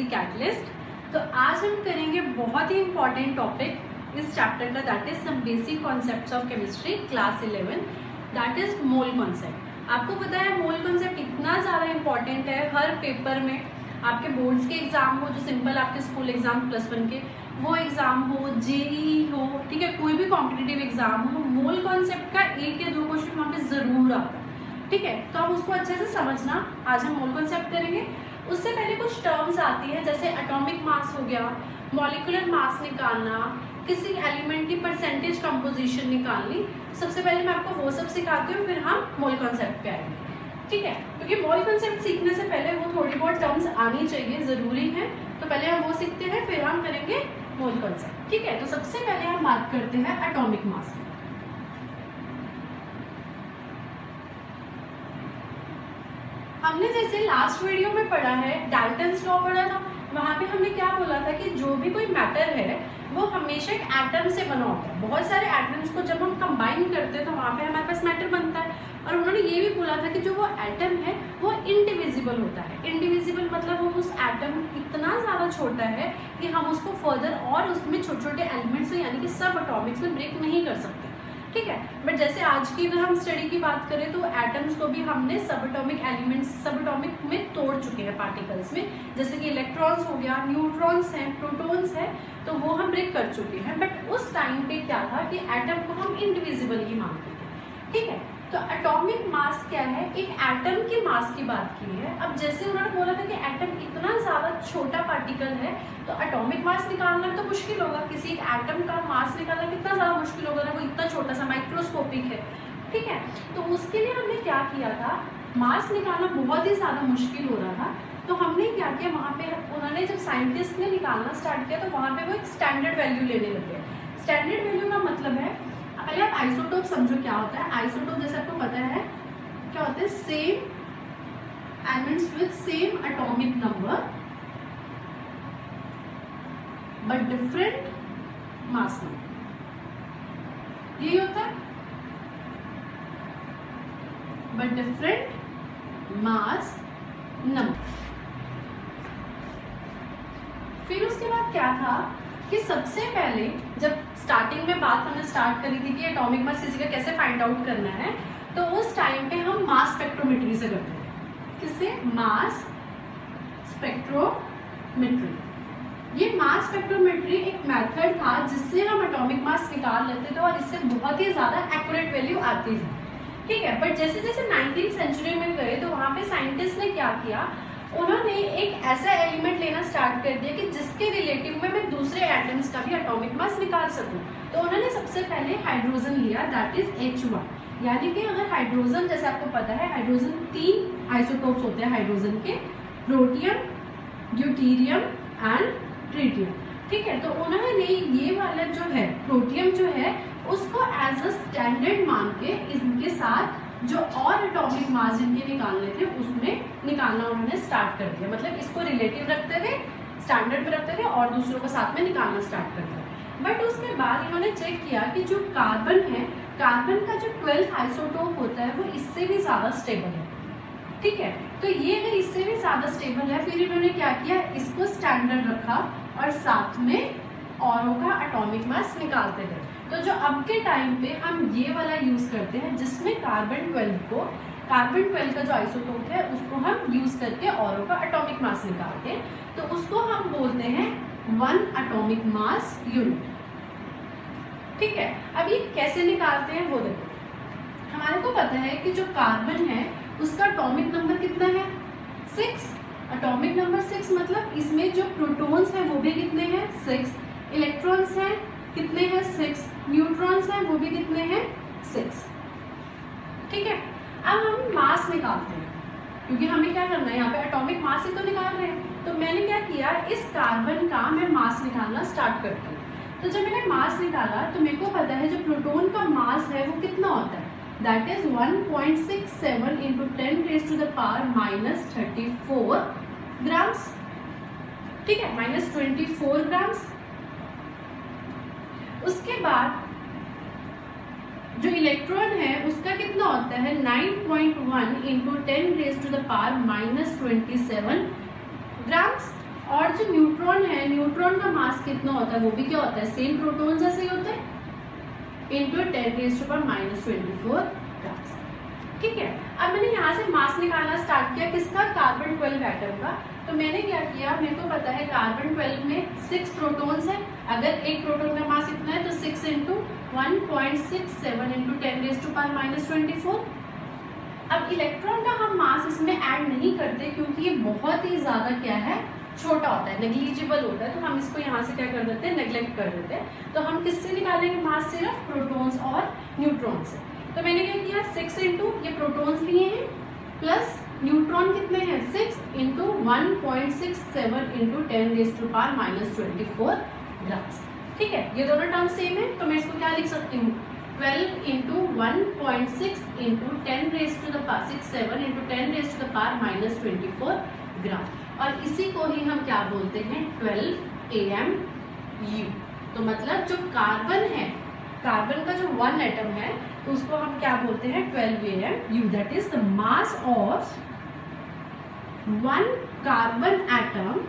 Catalyst. तो आज हम करेंगे बहुत ही इंपॉर्टेंट टॉपिक इस चैप्टर का, that is some basic concepts of chemistry class 11, that is mole concept. आपको पता है मोल कॉन्सेप्ट इतना ज़्यादा इंपॉर्टेंट है हर पेपर में, आपके बोर्ड्स के एग्जाम हो, जो सिंपल आपके स्कूल एग्जाम +1 के वो एग्जाम हो, जेईई हो, ठीक है, कोई भी कॉम्पिटिटिव एग्जाम हो, मोल कॉन्सेप्ट का 1 या 2 क्वेश्चन वहाँ पे जरूर आता है। ठीक है, तो आप उसको अच्छे से समझना। आज हम मोल कॉन्सेप्ट करेंगे। उससे पहले कुछ टर्म्स आती है, जैसे एटॉमिक मास हो गया, मॉलिक्यूलर मास निकालना, किसी एलिमेंट की परसेंटेज कंपोजिशन निकालनी। सबसे पहले मैं आपको वो सब सिखाती हूँ, फिर हम मोल कॉन्सेप्ट पे आएंगे। ठीक है, क्योंकि मोल कॉन्सेप्ट सीखने से पहले वो थोड़ी बहुत टर्म्स आनी चाहिए, जरूरी है। तो पहले हम वो सीखते हैं, फिर हम करेंगे मोल कॉन्सेप्ट। ठीक है, तो सबसे पहले हम बात करते हैं एटॉमिक मास की। हमने जैसे लास्ट वीडियो में पढ़ा है, डाल्टन्स लॉ पढ़ा था, वहां पे हमने क्या बोला था कि जो भी कोई मैटर है वो हमेशा एक एटम से बना होता है। बहुत सारे एटम्स को जब हम कंबाइन करते हैं तो वहां पे हमारे पास मैटर बनता है। और उन्होंने ये भी बोला था कि जो वो एटम है वो इंडिविजिबल होता है। इंडिविजिबल मतलब वो उस एटम इतना ज़्यादा छोटा है कि हम उसको फर्दर और उसमें छोटे छोटे एलिमेंट्स यानी कि सब एटॉमिक्स में ब्रेक नहीं कर सकते। ठीक है, बट जैसे आज की अगर हम स्टडी की बात करें तो एटम्स को भी हमने सब एटॉमिक एलिमेंट्स, सब एटॉमिक में तोड़ चुके हैं पार्टिकल्स में, जैसे कि इलेक्ट्रॉन्स हो गया, न्यूट्रॉन्स हैं, प्रोटॉन्स हैं, तो वो हम ब्रेक कर चुके हैं। बट उस टाइम पे क्या था कि एटम को हम इंडिविजिबल ही मानते थे। ठीक है, तो एटॉमिक मास क्या है, एक एटम के मास की बात की है। अब जैसे उन्होंने बोला था कि एटम इतना ज्यादा छोटा पार्टिकल है तो एटॉमिक मास निकालना तो मुश्किल होगा। किसी एक एटम का मास निकालना कितना ज्यादा मुश्किल होगा ना, वो इतना छोटा सा माइक्रोस्कोपिक है। ठीक है, तो उसके लिए हमने क्या किया था, मास निकालना बहुत ही ज्यादा मुश्किल हो रहा था। तो हमने क्या किया, वहां पे उन्होंने जब साइंटिस्ट ने निकालना स्टार्ट किया तो वहां पे वो एक स्टैंडर्ड वैल्यू लेने लगे। स्टैंडर्ड वैल्यू का मतलब है, पहले आप आइसोटोप समझो क्या होता है। आइसोटोप जैसे आपको पता है क्या होता है, same elements with same atomic number but different mass number, यही होता है, बट डिफरेंट मास नंबर। फिर उसके बाद क्या था कि सबसे पहले जब स्टार्टिंग में बात हमने स्टार्ट करी थी कि एटॉमिक मास किसी का कैसे फाइंड आउट करना है, तो उस टाइम पे हम मास स्पेक्ट्रोमेट्री से करते थे। किससे? Mass spectrometry. ये मास स्पेक्ट्रोमेट्री एक मेथड था जिससे हम एटॉमिक मास निकाल लेते थे और इससे बहुत ही ज्यादा एक्यूरेट वैल्यू आती थी। ठीक है, बट जैसे जैसे 19वीं सेंचुरी में गए तो वहां पे साइंटिस्ट ने क्या किया, उन्होंने एक ऐसा एलिमेंट लेना स्टार्ट कर दिया कि जिसके रिलेटिव में मैं दूसरे एटम्स का भी एटॉमिक मास निकाल सकूं। तो उन्होंने सबसे पहले हाइड्रोजन लिया, दैट इज H1। यानी कि अगर हाइड्रोजन, जैसे आपको पता है हाइड्रोजन 3 आइसोटोप्स होते हैं हाइड्रोजन के, प्रोटियम, ड्यूटेरियम एंड ट्रिटियम। ठीक है, तो उन्होंने ये वाला जो है प्रोटियम जो है उसको एज अ स्टैंडर्ड मान के इनके साथ जो और एटॉमिक मास जिनके निकालने थे उसमें निकालना उन्होंने स्टार्ट कर दिया। मतलब इसको रिलेटिव रखते थे, स्टैंडर्ड पे रखते थे और दूसरों को साथ में निकालना स्टार्ट कर दिया। बट उसके बाद इन्होंने चेक किया कि जो कार्बन है, कार्बन का जो 12th आइसोटोप होता है वो इससे भी ज्यादा स्टेबल है। ठीक है, तो ये अगर इससे भी ज्यादा स्टेबल है, फिर इन्होंने क्या किया, इसको स्टैंडर्ड रखा और साथ में औरों का एटॉमिक मास निकालते गए। तो जो अब के टाइम पे हम ये वाला यूज करते हैं जिसमें कार्बन 12 का जो आइसोटोप है उसको हम यूज करके औरों का एटॉमिक मास निकालते हैं, तो उसको हम बोलते हैं 1 एटॉमिक मास यूनिट। ठीक है, अब ये कैसे निकालते हैं वो देखो। हमारे को पता है कि जो कार्बन है उसका एटॉमिक नंबर कितना है, 6। एटॉमिक नंबर 6 मतलब इसमें जो प्रोटॉन्स हैं वो भी कितने हैं, 6। इलेक्ट्रॉन्स हैं कितने हैं, 6। न्यूट्रॉन्स हैं वो भी कितने हैं, 6। ठीक है, अब हम मास निकालते हैं क्योंकि हमें क्या करना है, यहाँ पे एटॉमिक मास ही तो निकाल रहे हैं। तो मैंने क्या किया, इस कार्बन का मैं मास निकालना स्टार्ट करती हूँ। तो जब मैंने मास निकाला तो मेरे को पता है जो प्रोटॉन का मास है वो कितना होता है, दैट इज 1.67 × 10⁻⁻34 ग्राम्स। ठीक है, -24 ग्राम्स। उसके बाद जो इलेक्ट्रॉन है उसका कितना होता है, 9.1 × 10⁻⁻27 ग्राम्स। और जो न्यूट्रॉन है, न्यूट्रॉन का मास कितना होता है, वो भी क्या होता है, सेम प्रोटॉन जैसे ही होता है, इंटू 10⁻⁻24 ग्राम्स। ठीक है, अब मैंने यहाँ से मास निकालना स्टार्ट किया किसका, कार्बन 12 एटम का। तो मैंने क्या किया, मेरे को पता है कार्बन 12 में 6 प्रोटॉन्स है, अगर एक प्रोटॉन का मास इतना है तो 6 इंटू 1.67 इंटू 10⁻⁻24। अब इलेक्ट्रॉन का हम मास इसमें ऐड नहीं करते क्योंकि ये बहुत ही ज्यादा क्या है, छोटा होता है, नेग्लिजिबल होता है, तो हम इसको यहाँ से क्या कर देते हैं, नेग्लेक्ट कर देते हैं। तो हम किससे निकालेंगे मास, सिर्फ प्रोटॉन्स और न्यूट्रॉन से। तो मैंने क्या किया, 6 इंटू ये प्रोटॉन्स लिए हैं प्लस न्यूट्रॉन कितने हैं, 6 इंटू 1.67 इंटू 10⁻⁻24 ग्राम्स। ठीक है, ये दोनों टर्म सेम है, तो मैं इसको क्या लिख सकती हूँ, 12 इंटू 1.6 इंटू 10⁻⁶7 इंटू 10⁻⁻24 ग्राम। और इसी को ही हम क्या बोलते हैं, 12 AMU। तो मतलब जो कार्बन है, कार्बन का जो 1 एटम है, तो उसको हम क्या बोलते हैं, 12 AMU। That is the mass of 1 carbon atom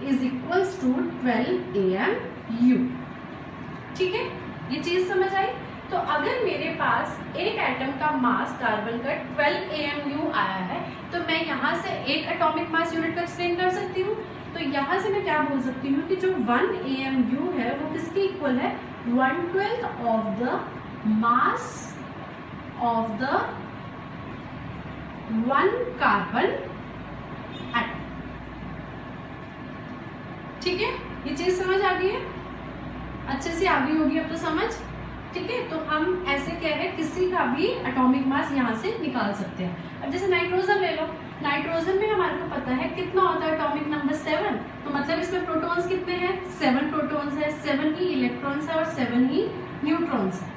is equals to 12 AMU। ठीक है, ये चीज समझ आई। तो अगर मेरे पास एक एटम का मास कार्बन का 12 AMU आया है, तो मैं यहाँ से एक एटॉमिक मास यूनिट को एक्सप्लेन कर सकती हूँ। तो यहाँ से मैं क्या बोल सकती हूँ कि जो 1 AMU है वो किसके इक्वल है, 1/12 of the mass of the 1 carbon atom. ठीक है, ये चीज समझ आ गई है, अच्छे से आ गई होगी अब तो समझ। ठीक है, तो हम ऐसे क्या है, किसी का भी एटॉमिक मास यहाँ से निकाल सकते हैं। अब जैसे नाइट्रोजन ले लो, नाइट्रोजन में हमारे को पता है कितना होता है एटॉमिक नंबर 7, तो मतलब इसमें प्रोटॉन्स कितने हैं, 7 प्रोटॉन्स है, 7 ही इलेक्ट्रॉन्स है और 7 ही न्यूट्रॉन्स है।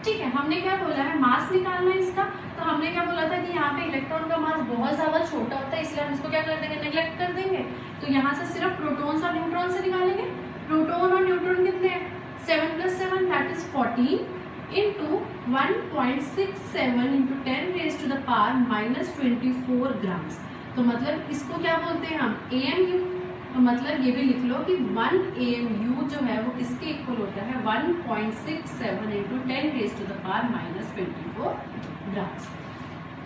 ठीक है, हमने क्या बोला है, मास निकालना है इसका। तो हमने क्या बोला था कि यहाँ पे इलेक्ट्रॉन का मास बहुत ज्यादा छोटा होता है, इसलिए हम इसको क्या कर देंगे, नेग्लेक्ट कर देंगे। तो यहाँ से सिर्फ प्रोटॉन्स और न्यूट्रॉन से निकालेंगे। प्रोटॉन और न्यूट्रॉन कितने हैं, 7 + 7 that is 14 into 1.67 into 10⁻⁻24 grams. तो मतलब इसको क्या बोलते हैं हम, AMU। तो मतलब ये भी लिख लो कि 1 AMU जो है वो किसके इक्वल होता है, 1.67 इंटू 10⁻⁻24 ग्राम्स।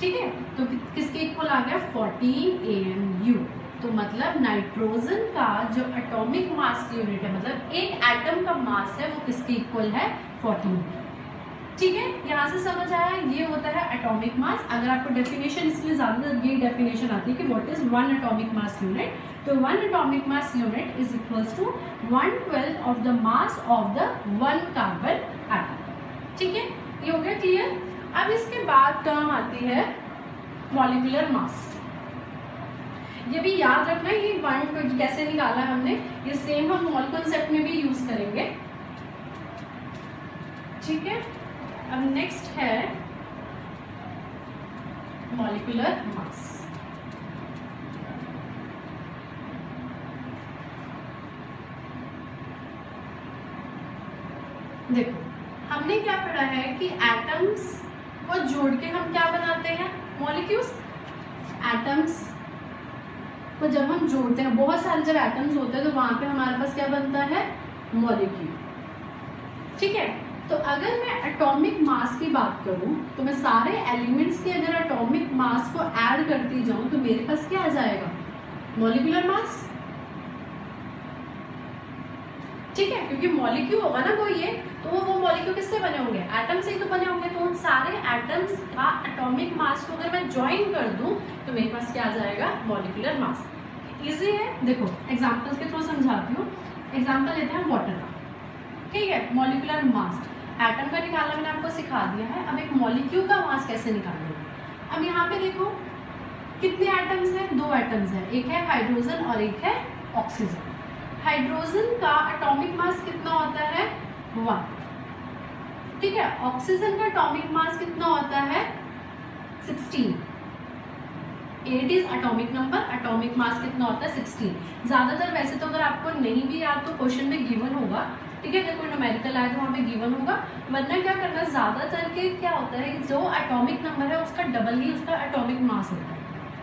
ठीक है, तो किसके इक्वल आ गया, 14 AMU। तो मतलब नाइट्रोजन का जो एटॉमिक मास यूनिट है, मतलब एक एटम का मास है, वो किसके इक्वल है, 14। ठीक है, यहाँ से समझ आया, ये होता है एटॉमिक मास। अगर आपको डेफिनेशन, इसलिए ज्यादातर ये डेफिनेशन आती है कि what is 1 atomic mass unit. तो 1 atomic mass unit is equals to 1/12 of the mass of the 1 carbon atom. ठीक है, ये हो गया क्लियर। अब इसके बाद टर्म आती है मॉलिक्यूलर मास। ये भी याद रखना, ये 1 कैसे निकाला हमने, ये सेम हम मोल कॉन्सेप्ट में भी यूज करेंगे। ठीक है, अब नेक्स्ट है मॉलिक्यूलर मास। देखो, हमने क्या पढ़ा है कि एटम्स को जोड़ के हम क्या बनाते हैं, मॉलिक्यूल्स। एटम्स को जब हम जोड़ते हैं, बहुत सारे जब एटम्स होते हैं, तो वहां पे हमारे पास क्या बनता है, मॉलिक्यूल। ठीक है, तो अगर मैं एटॉमिक मास की बात करूं, तो मैं सारे एलिमेंट्स के अगर एटॉमिक मास को ऐड करती जाऊं, तो मेरे पास क्या आ जाएगा, मॉलिक्यूलर मास। ठीक है, क्योंकि मॉलिक्यूल होगा ना कोई ये, तो वो मॉलिक्यूल किससे बने होंगे, एटम से ही तो बने होंगे। तो उन सारे एटम्स का एटॉमिक मास को अगर मैं ज्वाइन कर दूं, तो मेरे पास क्या आ जाएगा, मॉलिक्यूलर मास। इजी है, देखो एग्जांपल्स के थ्रू समझाती हूँ। एग्जांपल लेते हैं वाटर का। ठीक है, मॉलिक्यूलर मास एटम का निकालना मैंने आपको सिखा दिया है। अब एक मॉलिक्यूल का मास कैसे निकालना। अब यहाँ पे देखो कितने एटम्स हैं, 2 एटम्स हैं, एक है हाइड्रोजन और एक है ऑक्सीजन। हाइड्रोजन का एटॉमिक मास कितना होता है, 1। ठीक है, ऑक्सीजन का एटॉमिक मास कितना होता है, 16। 8 is atomic number, atomic mass कितना होता है, 16। ज्यादातर वैसे तो अगर आपको नहीं भी याद तो क्वेश्चन में गिवन होगा। ठीक है, अगर कोई न्यूमेरिकल आए तो वहाँ पे गिवन होगा, वरना क्या करना, ज्यादातर के क्या होता है कि जो एटॉमिक नंबर है उसका डबल ही उसका एटॉमिक मास होता है।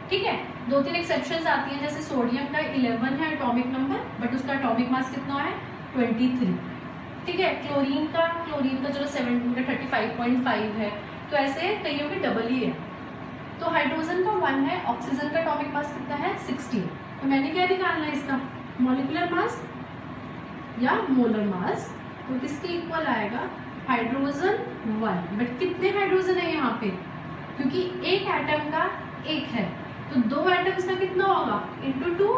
ठीक है, 2-3 एक्सेप्शंस आती हैं, जैसे सोडियम का 11 है एटॉमिक नंबर, बट उसका एटॉमिक मास कितना है 23। ठीक है, क्लोरीन का चलो 35.5 है, तो ऐसे कईयों के डबल ही है। तो हाइड्रोजन का 1 है, ऑक्सीजन का एटॉमिक मास कितना है 16। तो मैंने क्या निकालना है इसका मॉलिक्यूलर मास या मोलर मास, तो किसके इक्वल आएगा हाइड्रोजन 1, बट कितने हाइड्रोजन है यहाँ पे, क्योंकि एक एटम का एक है, तो 2 एटम्स का कितना होगा इंटू 2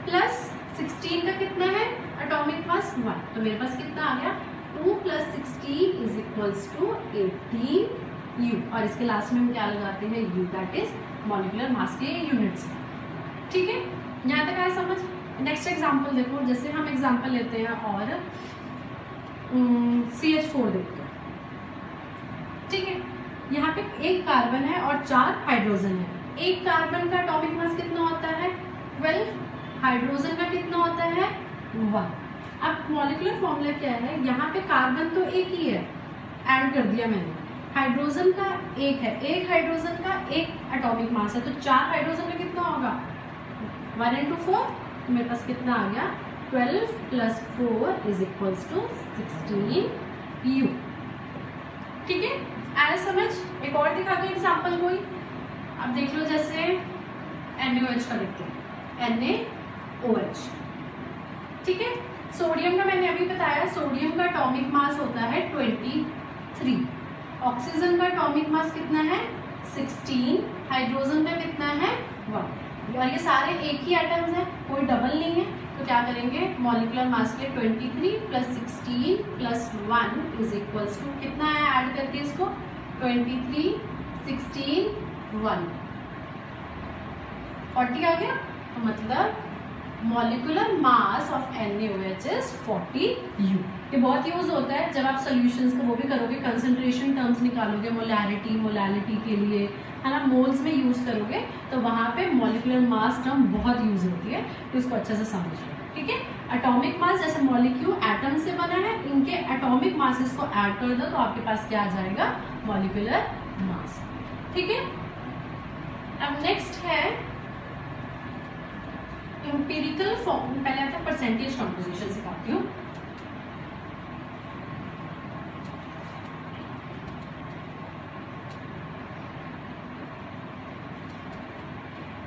प्लस 16 का कितना है एटॉमिक मास 1, तो मेरे पास कितना आ गया 2 + 16 इज इक्वल्स टू 18 यू, और इसके लास्ट में हम क्या लगाते हैं यू, दैट इज मॉलिक्यूलर मास के यूनिट्स। ठीक है, यहाँ तक आया समझ। नेक्स्ट एग्जाम्पल देखो, जैसे हम एग्जाम्पल लेते हैं और CH4 देखते हैं। ठीक है, यहाँ पे एक कार्बन है और 4 हाइड्रोजन है। एक कार्बन का एटॉमिक मास कितना होता है 12, हाइड्रोजन का कितना होता है 1। अब मॉलिक्यूलर फॉर्मूला क्या है, यहाँ पे कार्बन तो एक ही है, ऐड कर दिया मैंने, हाइड्रोजन का एक है, एक हाइड्रोजन का एक एटॉमिक मास है, तो 4 हाइड्रोजन का कितना होगा 1 × 4, मेरे पास कितना आ गया 12 + 4 इज इक्वल्स टू 16 यू। ठीक है, आया समझ। एक और दिखा दो एग्जाम्पल कोई, अब देख लो, जैसे NaOH का देखते हैं, NaOH। ठीक है, सोडियम का मैंने अभी बताया, सोडियम का एटॉमिक मास होता है 23, ऑक्सीजन का एटॉमिक मास कितना है 16, हाइड्रोजन का कितना है 1, और ये सारे एक ही एटम्स हैं, कोई डबल नहीं है, तो क्या करेंगे मॉलिक्यूलर मास के 23 + 16 + 1 इज इक्वल्स टू कितना है, ऐड करके इसको 23 16 1 40 आ गया, तो मतलब molecular mass of NaOH is 40 U। ये बहुत यूज होता है जब आप सॉल्यूशंस को वो भी करोगे, कंसंट्रेशन टर्म्स निकालोगे, मोलैरिटी के लिए, है ना, मोल्स में यूज करोगे, तो वहां पे मॉलिक्यूलर मास टर्म बहुत यूज होती है, तो इसको अच्छे से समझिए। ठीक है, एटॉमिक मास जैसे मॉलिक्यूल एटम से बना है, इनके एटॉमिक मासेस को ऐड कर दो तो आपके पास क्या आ जाएगा मॉलिक्यूलर मास। ठीक है, अब नेक्स्ट है एम्पिरिकल फॉर्म, पहले आता है परसेंटेज कंपोजिशन सिखाती हूँ।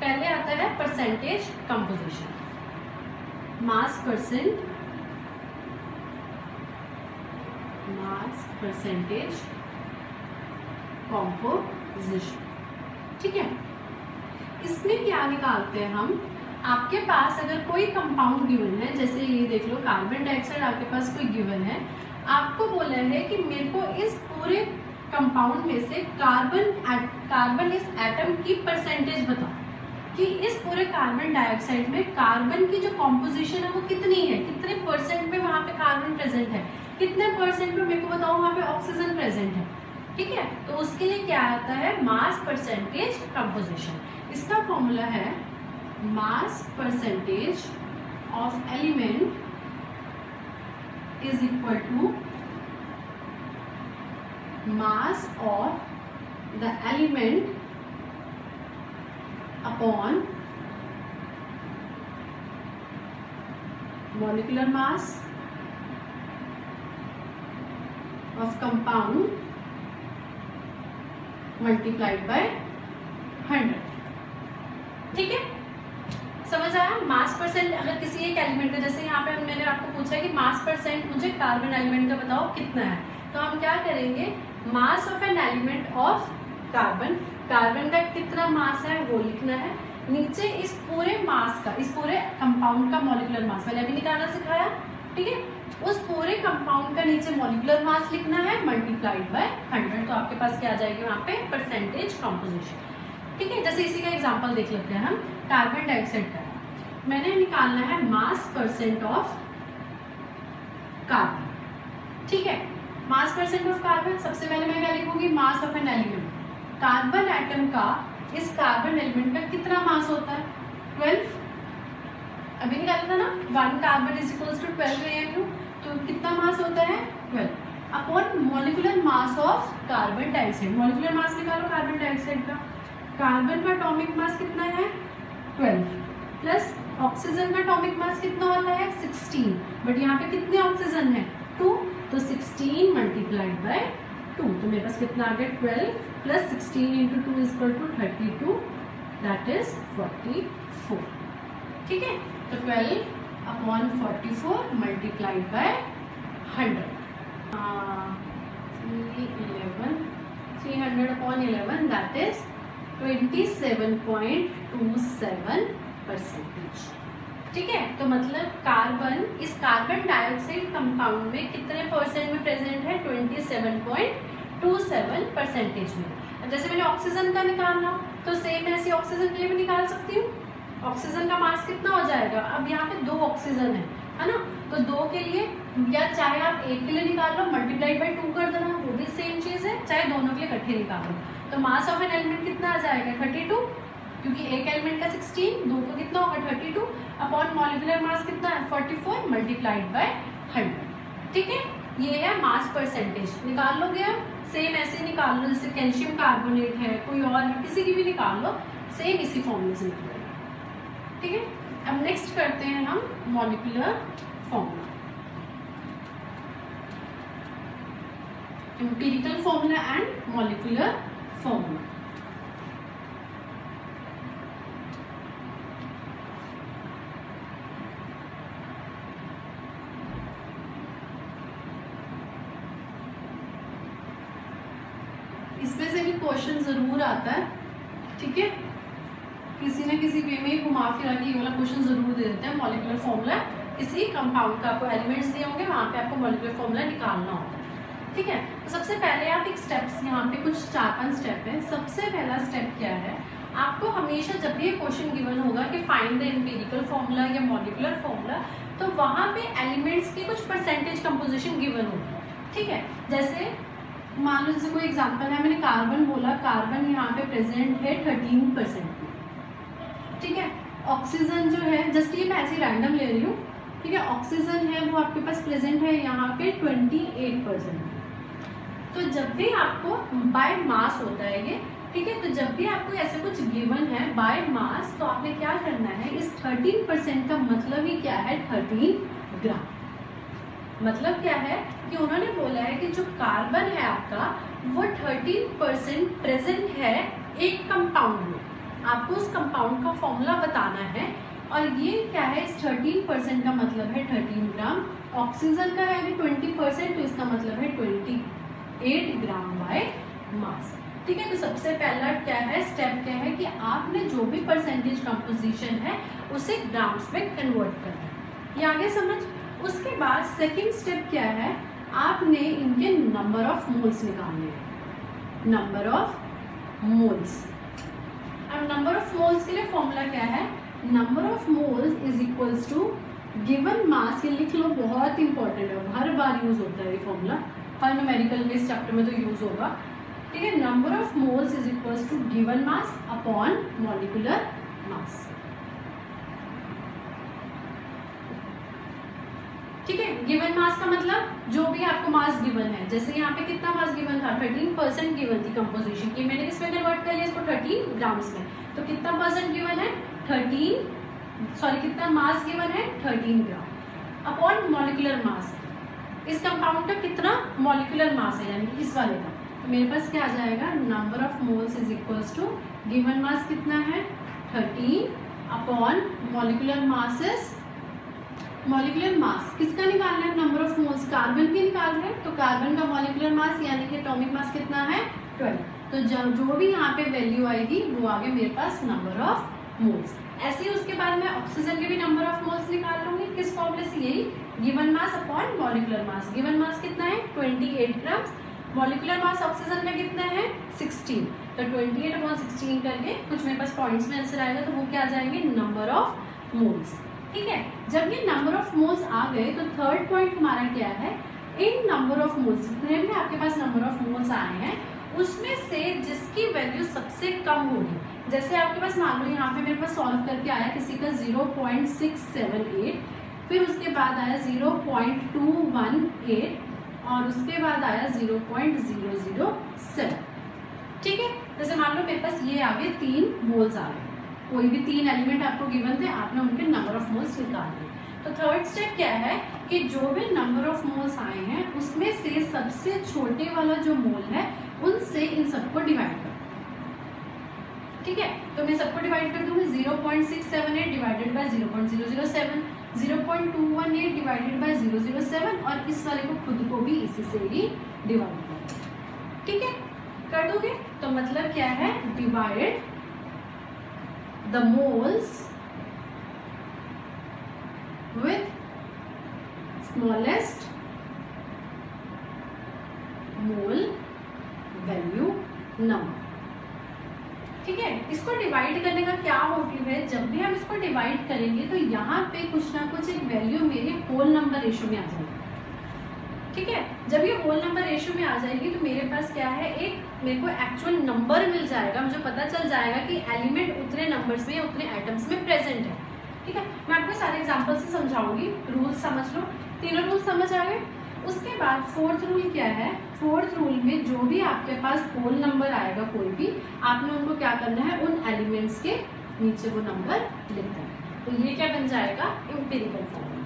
पहले आता है परसेंटेज कंपोजिशन, मास परसेंटेज कंपोजिशन। ठीक है, इसमें क्या निकालते हैं हम, आपके पास अगर कोई कंपाउंड गिवन है, जैसे ये देख लो कार्बन डाइऑक्साइड आपके पास कोई गिवन है, आपको बोला है कि मेरे को इस पूरे कंपाउंड में से कार्बन इस एटम की परसेंटेज बताओ कि इस पूरे कार्बन डाइऑक्साइड में कार्बन की जो कॉम्पोजिशन है वो कितनी है, कितने परसेंट में वहां पे कार्बन प्रेजेंट है, कितने परसेंट में मेरे को बताओ वहां पे ऑक्सीजन प्रेजेंट है। ठीक है, तो उसके लिए क्या आता है मास परसेंटेज कंपोजिशन। इसका फॉर्मूला है mass percentage of element is equal to mass of the element upon molecular mass of compound multiplied by 100। ठीक है, समझ आया। मास परसेंट अगर किसी एक एलिमेंट का, जैसे यहाँ पे मैंने आपको पूछा है कि मास परसेंट मुझे कार्बन एलिमेंट का बताओ कितना है, तो हम क्या करेंगे mass of an element of carbon, carbon का कितना मास है वो लिखना है, नीचे इस पूरे मास का, इस पूरे कंपाउंड का मॉलिक्यूलर मास मैंने अभी निकालना सिखाया। ठीक है, उस पूरे कंपाउंड का नीचे मॉलिक्यूलर मास लिखना है मल्टीप्लाइड बाय 100, तो आपके पास क्या आ जाएगी वहां पे परसेंटेज कंपोजिशन। ठीक है, जैसे इसी का एग्जांपल देख लेते हैं हम, कार्बन डाइऑक्साइड का मैंने निकालना है मास परसेंट ऑफ कार्बन। ठीक है, मास परसेंट ऑफ कार्बन, सबसे पहले मैं क्या लिखूंगी mass of an element, carbon atom का इस कार्बन एलिमेंट का कितना मास होता है 12, अभी निकाला था ना 1 carbon is equals to 12 AMU, तो कितना मास होता है 12 upon molecular mass of carbon dioxide. Molecular mass निकालो कार्बन डाइऑक्साइड का, कार्बन का एटॉमिक मास कितना है 12 प्लस ऑक्सीजन का एटॉमिक मास कितना वाला है 16, बट यहाँ पे कितने ऑक्सीजन है 2, तो 16 मल्टीप्लाइड बाय 2, तो मेरे पास कितना आ गया 12 plus 16 into 2 is equal to 32, that is 44। ठीक है, तो 12 upon 44 multiplied by 100, 300 upon 11 that is 27.27%। ठीक है, तो मतलब कार्बन इस कार्बन डाइऑक्साइड कंपाउंड में कितने परसेंट में प्रेजेंट है 27.27% में। जैसे मैंने ऑक्सीजन का निकालना तो सेम ऐसे ऑक्सीजन के लिए भी निकाल सकती हूँ। ऑक्सीजन का मास कितना हो जाएगा, अब यहाँ पे 2 ऑक्सीजन है ना, तो 2 के लिए या चाहे आप 1 के लिए निकाल लो मल्टीप्लाइड बाई 2 कर देना, वो भी सेम चीज है, चाहे दोनों के लिए इकट्ठे निकाल लो। तो मास ऑफ एन एलिमेंट कितना आ जाएगा 32, क्योंकि एक एलिमेंट का 16, 2 को कितना होगा 32 अपॉन मॉलिक्यूलर मास कितना है 44 मल्टीप्लाइड बाय 100। ठीक है, ये है मास परसेंटेज। निकाल लोगे आप, सेम ऐसे निकाल लो जैसे कैल्शियम कार्बोनेट है, कोई और है, किसी की भी निकाल लो, सेम इसी फॉर्मूले से निकलेगा। ठीक है, अब नेक्स्ट करते हैं हम molecular formula, empirical formula and molecular formula. इसमें से भी क्वेश्चन जरूर आता है। ठीक है, किसी न किसी वे में घुमा फिरा के ये वाला क्वेश्चन जरूर दे देते हैं। मॉलिक्यूलर फॉर्मूला किसी कंपाउंड का आपको एलिमेंट्स दिए होंगे, वहां पे आपको मॉलिक्यूलर फॉर्मूला निकालना होता है। ठीक है, तो सबसे पहले आप एक स्टेप्स, यहाँ पे कुछ 4-5 स्टेप है। सबसे पहला स्टेप क्या है, आपको हमेशा जब भी ये क्वेश्चन गिवन होगा कि फाइंड द एम्पिरिकल फॉर्मूला या मॉलिक्यूलर फॉर्मूला, तो वहां पे एलिमेंट्स की कुछ परसेंटेज कंपोजिशन गिवन होगी। ठीक है, जैसे मान लो जैसे कोई एग्जांपल है, मैंने कार्बन बोला, कार्बन यहाँ पे प्रेजेंट है 13%। ठीक है, ऑक्सीजन जो है, जस्ट ये मैं ऐसे रैंडम ले रही हूँ। ठीक है, ऑक्सीजन है वो आपके पास प्रेजेंट है यहाँ पे 28%। तो जब भी आपको बाय मास होता है ये, ठीक है, तो जब भी आपको ऐसे कुछ गिवन है बाय मास, तो आपने क्या करना है, इस 13% का मतलब ही क्या है 13 ग्राम। मतलब क्या है कि उन्होंने बोला है कि जो कार्बन है आपका वो 13% प्रेजेंट है एक कंपाउंड में, आपको उस कंपाउंड का फॉर्मूला बताना है। और ये क्या है, इस 13% का मतलब है 13 ग्राम। ऑक्सीजन का है 20%, तो इसका मतलब है 28 ग्राम बाय मास। ठीक है, तो सबसे पहला क्या है, स्टेप क्या है कि आपने जो भी परसेंटेज कंपोजिशन है उसे ग्राम्स में कन्वर्ट करना है। ये आगे समझ। उसके बाद सेकंड स्टेप क्या है, आपने इनके नंबर ऑफ मोल्स निकालने हैं, नंबर ऑफ मोल्स। अब नंबर ऑफ मोल्स के लिए फॉर्मूला क्या है, number of moles is equals to given mass. ये लिख लो, बहुत इंपॉर्टेंट है, हर बार यूज होता है ये फॉर्मूला, हर न्यूमेरिकल में इस चैप्टर में तो यूज होगा। ठीक है, number of moles is equals to given mass upon molecular mass. ठीक है, गिवन मास का मतलब जो भी आपको मास गिवन है, जैसे यहाँ पे कितना मास गिवन था 13% गिवन थी कंपोजिशन की, मैंने किसमें कन्वर्ट कर लिया इसको 13 ग्राम्स में। तो कितना परसेंट गिवन है कितना मास गिवन है 13 ग्राम अपॉन मॉलिक्यूलर मास। इस कंपाउंड का कितना मॉलिक्यूलर मास है, यानी इस वाले का, तो मेरे पास क्या आ जाएगा, number of moles is equals to given mass कितना है 13 upon molecular mass is, molecular mass किसका निकालना है, नंबर ऑफ मोल्स कार्बन की निकाल रहे हैं, तो कार्बन का मॉलिक्यूलर मास यानी कि एटॉमिक मास कितना है 12। तो जो भी यहाँ पे वैल्यू आएगी वो आगे मेरे पास नंबर ऑफ मोल्स। ऐसे ही उसके बाद मैं ऑक्सीजन के भी नंबर ऑफ मोल्स निकाल लूंगी, किस फॉर्मूले से, यही गिवन मास अपॉन मॉलिक्यूलर मास। गिवन मास कितना है 28 ग्राम, मॉलिक्यूलर मास ऑक्सीजन में कितना है 16, तो 28 अपॉन 16 करके कुछ मेरे पास पॉइंट्स में आंसर आएगा, तो वो क्या आ जाएंगे नंबर ऑफ मोल्स। ठीक है, जब ये नंबर ऑफ मोल्स आ गए तो थर्ड पॉइंट हमारा क्या है, इन नंबर ऑफ मोल्स जितने भी आपके पास नंबर ऑफ मोल्स आए हैं उसमें से जिसकी वैल्यू सबसे कम होगी, जैसे आपके पास मान लो यहाँ पे मेरे पास सॉल्व करके आया किसी का 0.678, फिर उसके बाद आया 0.218 और उसके बाद आया 0.007। ठीक है, जैसे मान लो मेरे पास पास ये आ गए 3 मोल्स आ गए। कोई भी 3 एलिमेंट आपको गिवन थे, आपने उनके नंबर ऑफ मोल्स निकाल दिए। तो थर्ड स्टेप क्या है कि जो भी नंबर ऑफ मोल्स आए हैं उसमें से सबसे छोटे वाला जो मोल है उनसे इन सबको डिवाइड कर। ठीक है, तो मैं सबको डिवाइड कर दूंगी। 0.678 डिवाइडेड बाय 0.007, 0.218 डिवाइडेड बाय 007 और इस वाले को खुद को भी इसी से ही डिवाइड कर। ठीक है, कर दोगे तो मतलब क्या है, divide the moles with smallest mole value number। ठीक है, इसको डिवाइड करने का क्या मोटिव है, जब भी हम इसको डिवाइड करेंगे तो यहाँ पे कुछ ना कुछ एक वैल्यू मेरे होल नंबर रेशियो में आ जाएगी। ठीक है, जब ये होल नंबर रेशियो में आ जाएगी तो मेरे पास क्या है, एक मेरे को एक्चुअल नंबर मिल जाएगा। मुझे पता चल जाएगा कि एलिमेंट उतने नंबर्स में उतने एटम्स में प्रेजेंट है। ठीक है, मैं आपको सारे एग्जांपल से समझाऊंगी। रूल्स समझ लो, तीनों रूल समझ आ गए। उसके बाद फोर्थ रूल क्या है, फोर्थ रूल में जो भी आपके पास होल नंबर आएगा कोई भी, आपने उनको क्या करना है, उन एलिमेंट्स के नीचे वो नंबर लिखना है। तो ये क्या बन जाएगा, एम्पिरिकल फॉर्मूला।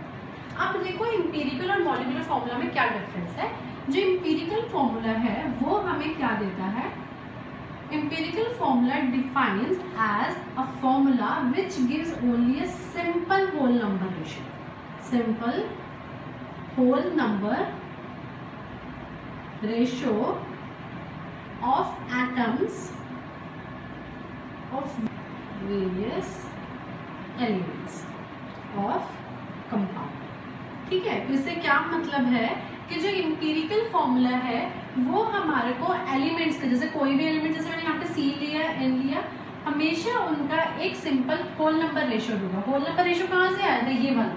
अब देखो एम्पिरिकल और मॉलिक्यूलर फॉर्मूला में क्या डिफरेंस है। जो एम्पिरिकल फॉर्मूला है वो हमें क्या देता है, empirical formula defines as a formula which gives only a simple whole number ratio, simple whole number ratio of atoms of various elements of compound। ठीक है, तो इससे क्या मतलब है कि जो एम्पिरिकल फॉर्मूला है वो हमारे को एलिमेंट्स के, जैसे कोई भी एलिमेंट, जैसे मैंने यहाँ पे सी लिया, एन लिया, हमेशा उनका एक सिंपल होल नंबर रेशियो होगा। होल नंबर रेशियो कहाँ से आया था, ये वाला।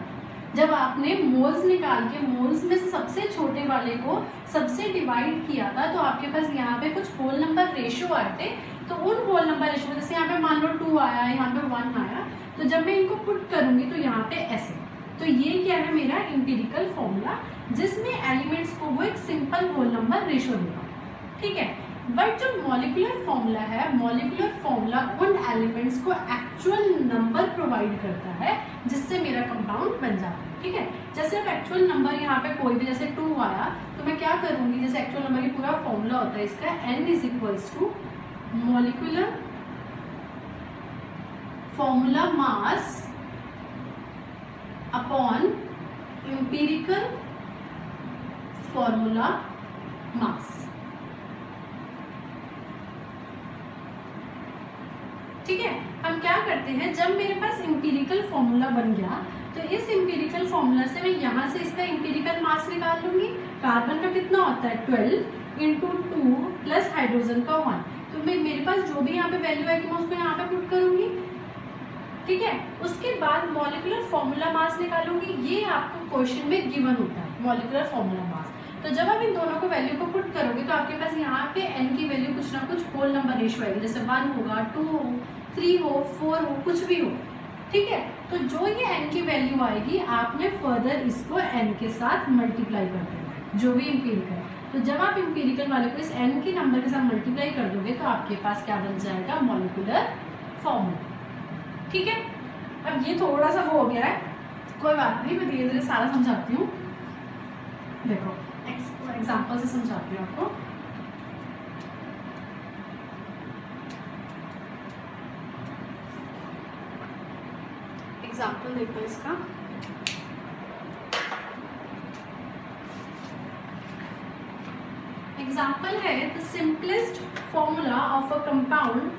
जब आपने मोल्स निकाल के मोल्स में से सबसे छोटे वाले को सबसे डिवाइड किया था तो आपके पास यहाँ पे कुछ होल नंबर रेशियो आए थे। तो उन होल नंबर रेशियो, जैसे यहाँ पे मान लो 2 आया, यहाँ पे 1 आया, तो जब मैं इनको पुट करूंगी तो यहाँ पे ऐसे। तो ये क्या है, मेरा एम्पिरिकल फॉर्मूला, जिसमें एलिमेंट्स को वो एक सिंपल होल नंबर रेशियो देगा। ठीक है, बट जो मॉलिक्यूलर फॉर्मूला है, मॉलिक्यूलर फॉर्मूला उन एलिमेंट्स को एक्चुअल नंबर प्रोवाइड करता है जिससे मेरा कंपाउंड बन जाता है। ठीक है, जैसे अब एक्चुअल नंबर यहाँ पे कोई भी, जैसे 2 आया, तो मैं क्या करूंगी, जैसे एक्चुअल नंबर की पूरा फॉर्मूला होता है इसका, n is equals to molecular formula mass upon empirical formula mass. ठीक है, हम क्या करते हैं, जब मेरे पास एम्पिरिकल फॉर्मूला बन गया तो इस एम्पिरिकल फॉर्मूला से मैं यहाँ से इसका एम्पिरिकल मास निकाल लूंगी। कार्बन का कितना होता है, 12 इंटू 2 प्लस हाइड्रोजन का 1। तो मेरे पास जो भी यहाँ पे वैल्यू आएगी मैं उसको यहाँ पे पुट करूंगी। ठीक है, उसके बाद मॉलिक्यूलर फॉर्मूला मास निकालूंगी। ये आपको क्वेश्चन में गिवन होता है, मॉलिक्यूलर फॉर्मूला मास। तो जब आप इन दोनों को वैल्यू को पुट करोगे तो आपके पास यहाँ पे n की वैल्यू कुछ ना कुछ होल नंबर रेशियो आएगी, जैसे 1 होगा, 2 हो, 3 हो, 4 हो, कुछ भी हो। ठीक है, तो जो ये n की वैल्यू आएगी आपने फर्दर इसको n के साथ मल्टीप्लाई कर देना, जो भी एम्पिरिकल। तो जब आप एम्पिरिकल वाले को इस n के नंबर के साथ मल्टीप्लाई कर दोगे तो आपके पास क्या बन जाएगा, मॉलिक्यूलर फॉर्मूला। ठीक है, अब ये थोड़ा सा वो हो गया है, कोई बात नहीं, मैं धीरे धीरे सारा समझाती हूँ। देखो एग्जाम्पल से समझाती हूँ आपको। एग्जाम्पल देखो इसका, एग्जाम्पल है the simplest formula of a compound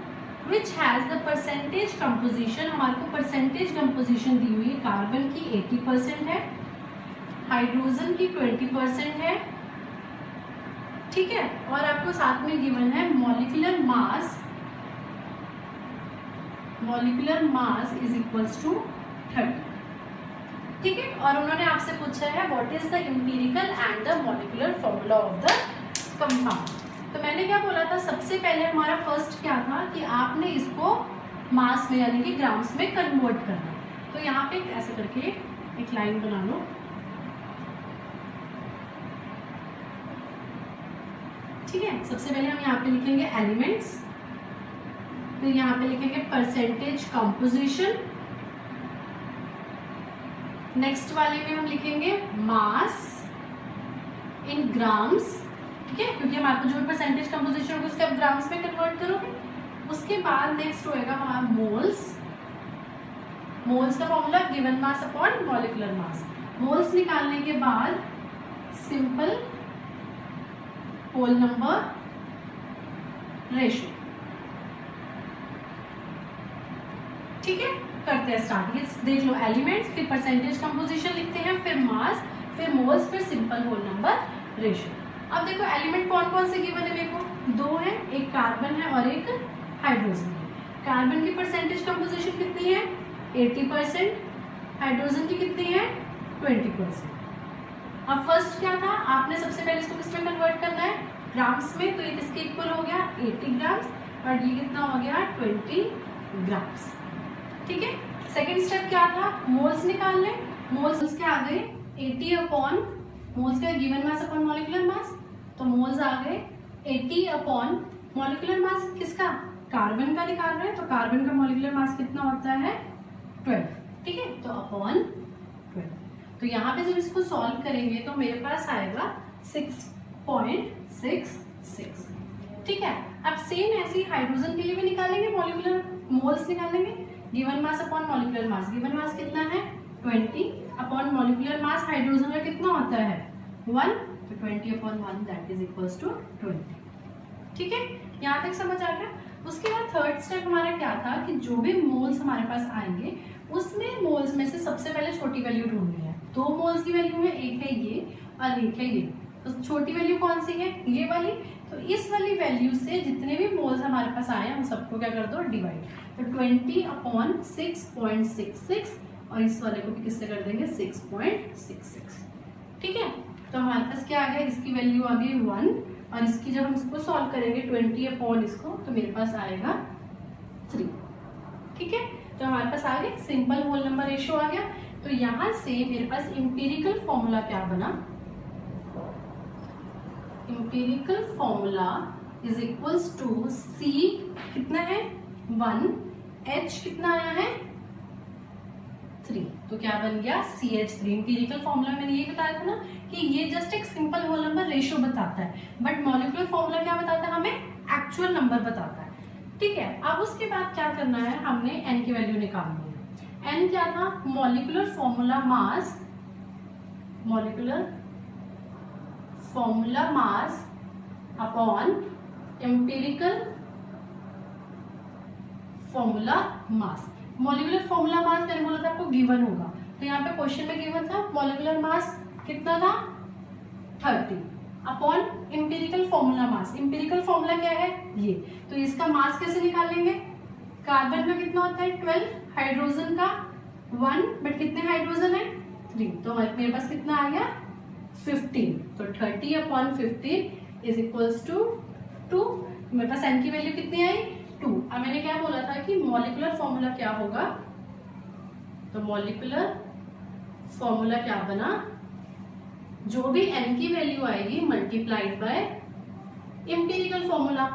which has the percentage composition। हमारे को परसेंटेज कंपोजिशन दी हुई है, कार्बन की 80% है, हाइड्रोजन की 20% है। ठीक है, और आपको साथ में गिवन है molecular mass is equals to 30। ठीक है, और उन्होंने आपसे पूछा है what is the empirical and the molecular formula of the compound. तो मैंने क्या बोला था, सबसे पहले हमारा फर्स्ट क्या था कि आपने इसको मास में यानी कि ग्राम्स में कन्वर्ट करना। तो यहाँ पे ऐसे करके एक लाइन बना लो। ठीक है, सबसे पहले हम यहाँ पे लिखेंगे एलिमेंट्स, फिर यहाँ पे लिखेंगे परसेंटेज कंपोजिशन। नेक्स्ट वाले में हम लिखेंगे मास इन ग्राम्स, ठीक है, क्योंकि हमारे को जो भी परसेंटेज कंपोजिशन होगी उसके आप ग्राम्स में कन्वर्ट करोगे। उसके बाद नेक्स्ट होएगा हमारा मोल्स। मोल्स का formula given mass upon molecular mass. Moles निकालने के बाद सिंपल होल नंबर रेशियो, ठीक है। करते हैं स्टार्ट। ये देख लो एलिमेंट्स, फिर परसेंटेज कंपोजिशन लिखते हैं, फिर मास, फिर मोल्स, फिर सिंपल होल नंबर रेशियो। अब देखो एलिमेंट कौन कौन से गिवन है मेरे को, दो है, एक कार्बन है और एक हाइड्रोजन है। कार्बन की परसेंटेज कंपोजिशन कितनी है 80%, हाइड्रोजन की कितनी है 20%। अब फर्स्ट क्या था, आपने सबसे पहले इसको किस में कन्वर्ट करना है ग्राम्स में, तो ये किसके इक्वल हो गया 80 ग्राम्स और ये कितना हो गया 20 ग्राम्स, ठीक है। सेकेंड स्टेप क्या था, मोल्स निकालने। मोल्स के आ गए 80 अपॉन मोल्स का given mass upon molecular mass, तो मोल्स आ गए 80 अपॉन मॉलिक्यूलर मास किसका, कार्बन का निकाल रहे हैं, तो कार्बन का मॉलिक्यूलर मास कितना होता है 12, ठीक है, तो अपॉन 12। तो यहाँ पे जब इसको सॉल्व करेंगे तो मेरे पास आएगा 6.66, ठीक है। अब सेम ऐसे ही हाइड्रोजन के लिए भी निकालेंगे, मॉलिक्यूलर मोल्स निकालेंगे, गिवन मास अपॉन मॉलिक्यूलर मास। गिवन मास कितना है 20 अपॉन मॉलिक्यूलर मास हाइड्रोजन का कितना होता है 1, तो 20 upon 1 that is equals to 20, ठीक है। यहाँ तक समझ आ गया। उसके बाद थर्ड स्टेप हमारा क्या था कि जो भी मोल्स हमारे पास आएंगे उसमें मोल्स में से सबसे पहले छोटी वैल्यू ढूंढनी है। दो मोल्स की वैल्यू है, एक है ये और एक है ये, तो छोटी वैल्यू कौन सी है ये वाली, तो इस वाली वैल्यू से जितने भी मोल्स हमारे पास आए हैं उन सबको क्या कर दो डिवाइड, तो 20 अपॉन 6.66 और इस वाले को भी किससे कर देंगे 6.66, ठीक है। तो हमारे पास क्या आ गया, इसकी वैल्यू आ गई 1 और इसकी जब हम इसको सॉल्व करेंगे 20 अपॉन इसको, तो मेरे पास आएगा 3, ठीक है। तो हमारे पास आ गया सिंपल होल नंबर रेशियो आ गया। तो यहाँ से मेरे पास इंपीरिकल फॉर्मूला क्या बना, empirical formula is equals to C कितना है 1, H कितना आया है 3, तो क्या बन गया CH3। इंपीरिकल फॉर्मूला मैंने ये बताया था ना कि ये जस्ट एक सिंपल होल नंबर रेशियो बताता है, बट मॉलिक्यूलर फॉर्मूला क्या बताता है हमें एक्चुअल नंबर बताता है, ठीक है। अब उसके बाद क्या करना है, हमने n की वैल्यू निकालनी है। n क्या था, मॉलिक्यूलर फॉर्मूला मास, molecular formula mass upon empirical formula मास। मॉलिक्यूलर फॉर्मूला मास मैंने बोला था आपको गिवन होगा, तो यहाँ पे क्वेश्चन में गिवन था मॉलिक्यूलर मास कितना था 30 अपॉन एम्पिरिकल फॉर्मूला मास। एम्पिरिकल फॉर्मूला क्या है ये, तो इसका मास कैसे निकालेंगे, कार्बन का कितना होता है 12, हाइड्रोजन का 1, बट कितने हाइड्रोजन है 3, तो मेरे पास कितना आ गया 15, तो 30 अपॉन 15 इज इक्वल्स टू 2। मेरे पास n की वैल्यू कितनी आई 2। अब मैंने क्या बोला था कि मॉलिक्यूलर फॉर्मूला क्या होगा, तो मॉलिक्यूलर फॉर्मूला क्या बना, जो भी n की वैल्यू आएगी मल्टीप्लाइड बाय एम्पिरिकल फॉर्मूला,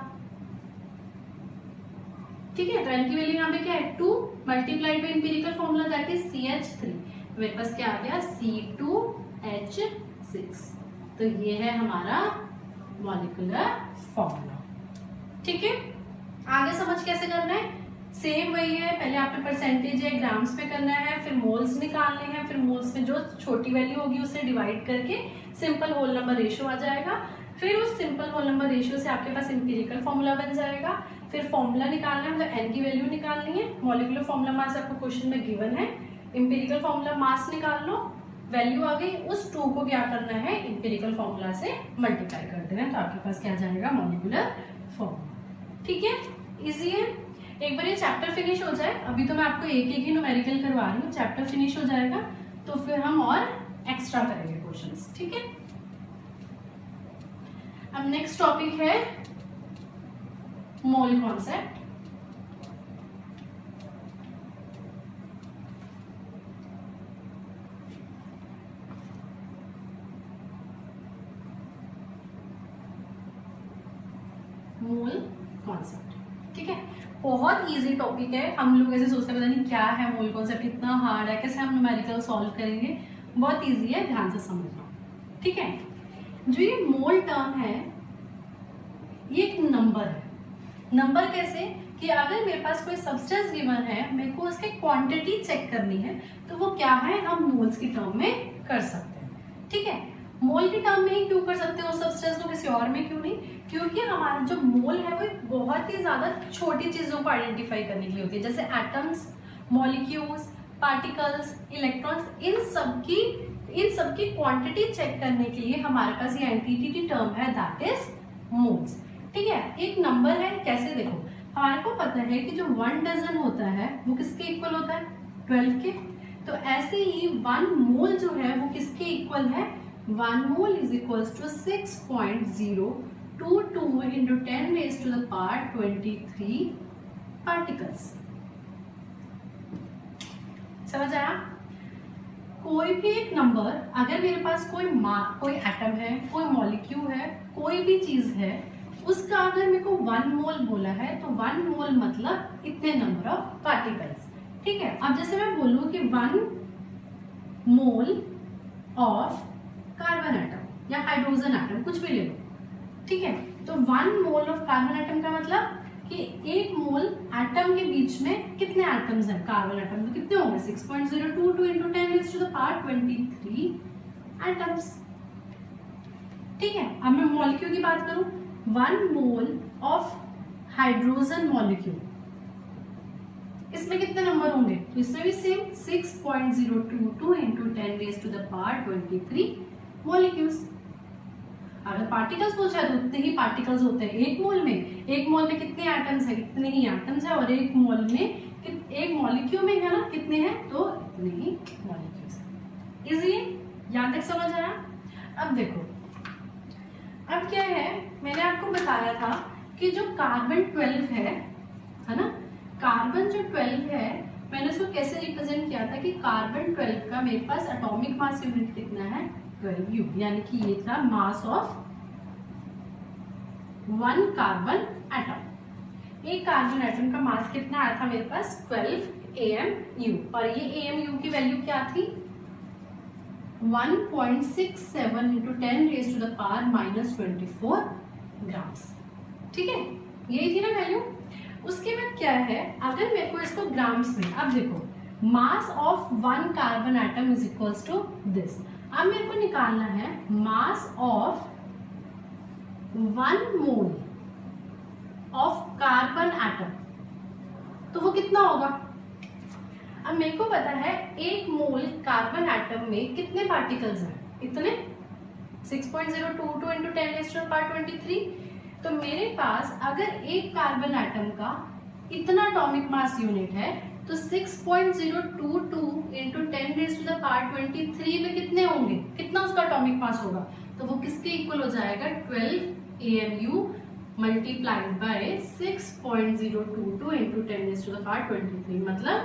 ठीक है। तो n की वैल्यू यहाँ पे क्या है 2 multiplied by empirical formula that is CH3, मेरे पास क्या आ गया C2H6, तो ये है हमारा मॉलिक्यूलर फॉर्मूला, ठीक है। आगे समझ कैसे करना है, सेम वही है, पहले आपने परसेंटेज है ग्राम्स पे करना है, फिर मोल्स निकालने हैं, फिर मोल्स में जो छोटी वैल्यू होगी उसे डिवाइड करके सिंपल होल नंबर रेशियो आ जाएगा, फिर उस सिंपल होल नंबर रेशियो से आपके पास इंपीरिकल फॉर्मूला बन जाएगा, फिर फॉर्मूला निकालना है, मतलब n की वैल्यू निकालनी है, मॉलिक्यूलर फॉर्मूला मास आपको क्वेश्चन में गिवन है, इंपीरिकल फॉर्मूला मास निकाल लो, वैल्यू आ गई, उस 2 को क्या करना है इंपीरिकल फॉर्मूला से मल्टीप्लाई कर देना है, तो आपके पास क्या जाएगा मॉलिक्यूलर फॉर्मूला, ठीक है। इजी है। एक बार ये चैप्टर फिनिश हो जाए, अभी तो मैं आपको एक एक ही न्यूमेरिकल करवा रही हूँ, चैप्टर फिनिश हो जाएगा तो फिर हम और एक्स्ट्रा करेंगे क्वेश्चंस, ठीक है। अब नेक्स्ट टॉपिक है मोल कॉन्सेप्ट। मोल कॉन्सेप्ट ठीक है, बहुत इजी टॉपिक है। हम लोग ऐसे सोचते हैं पता नहीं क्या है मोल कॉन्सेप्ट, इतना हार्ड है, कैसे हम न्यूमेरिकल सॉल्व करेंगे। बहुत इजी है, ध्यान से समझना। ठीक है, जो ये मोल टर्म है ये एक नंबर है। नंबर कैसे कि अगर मेरे पास कोई सब्सटेंस गिवन है, मेरे को उसकी क्वांटिटी चेक करनी है, तो वो क्या है, हम मोल्स की टर्म में कर सकते हैं। ठीक है, मोल की टर्म में ही क्यों कर सकते हो सब्सटेंस को, किसी और में क्यों नहीं? क्योंकि हमारा जो मोल है वो एक बहुत ही ज्यादा छोटी चीजों को आइडेंटिफाई करने के लिए होती है, जैसे एटम्स, मॉलिक्यूल्स, पार्टिकल्स, इलेक्ट्रॉन्स, इन सब की क्वांटिटी चेक करने के लिए हमारे पास ये एंटिटी टर्म है, दैट इज मोल्स। ठीक है, एक नंबर है, कैसे देखो, हमारे को पता है कि जो 1 डजन होता है वो किसके इक्वल होता है, 12 के। तो ऐसे ही 1 मोल जो है वो किसके इक्वल है, 1 mole is equals to 6.022 into 10 raised to the power 23 particles. समझ आया? कोई भी एक नंबर, अगर मेरे पास कोई एटम है, कोई मॉलिक्यूल है, कोई भी चीज है, उसका अगर मेरे को 1 मोल बोला है तो 1 मोल मतलब इतने नंबर ऑफ पार्टिकल्स। ठीक है, अब जैसे मैं बोलूं कि 1 मोल ऑफ कार्बन एटम या हाइड्रोजन एटम, कुछ भी ले लो। ठीक है, तो 1 मोल ऑफ कार्बन एटम का मतलब कि एक मोल एटम के बीच में कितने एटम्स हैं, कार्बन एटम तो कितने होंगे, 6.022 into 10 raised to the power 23 atoms. ठीक है, अब मैं मॉलिक्यूल की बात करूं, 1 मोल ऑफ हाइड्रोजन मॉलिक्यूल, इसमें कितने नंबर होंगे, तो इसमें भी same 6.022 into 10 raised to the power 23 molecules. अगर पार्टिकल्स पूछा है तो उतने ही पार्टिकल्स होते हैं एक मोल में। एक मोल में कितने एटम्स है, कितने ही एटम्स है, और एक मोल में एक मॉलिक्यूल में है ना कितने हैं, तो इतने ही मॉलिक्यूल्स हैं। इजी, यहाँ तक समझ आया? अब देखो, अब क्या है, मैंने आपको बताया था कि जो कार्बन 12 है ना, कार्बन जो 12 है, मैंने उसको कैसे रिप्रेजेंट किया था कि कार्बन 12 का मेरे पास एटॉमिक मास यूनिट कितना है, 12U, यानी कि ये था मास ऑफ 1 कार्बन एटम। एक कार्बन एटम का मास कितना आया था मेरे पास, 12 AMU, और ये AMU की वैल्यू क्या थी, 1.67 into 10 raised to the power -24 grams. ठीक है, यही थी ना वैल्यू। उसके बाद क्या है, अगर मेरे को इसको ग्राम्स में, अब देखो mass of 1 carbon atom is equals to this. अब मेरे को निकालना है mass of 1 mole of carbon atom, तो वो कितना होगा। अब मेरे को पता है 1 मोल कार्बन एटम में कितने पार्टिकल्स हैं, इतने 6.022 into 10 raised to the power 23। तो मेरे पास अगर एक कार्बन एटम का इतना एटॉमिक मास यूनिट है तो 6.022 into 10 raised to the power 23 में कितने होंगे, कितना उसका एटॉमिक मास होगा, तो वो किसके इक्वल हो जाएगा, 12 AMU multiplied by 6.022 into 10 raised to the power 23, मतलब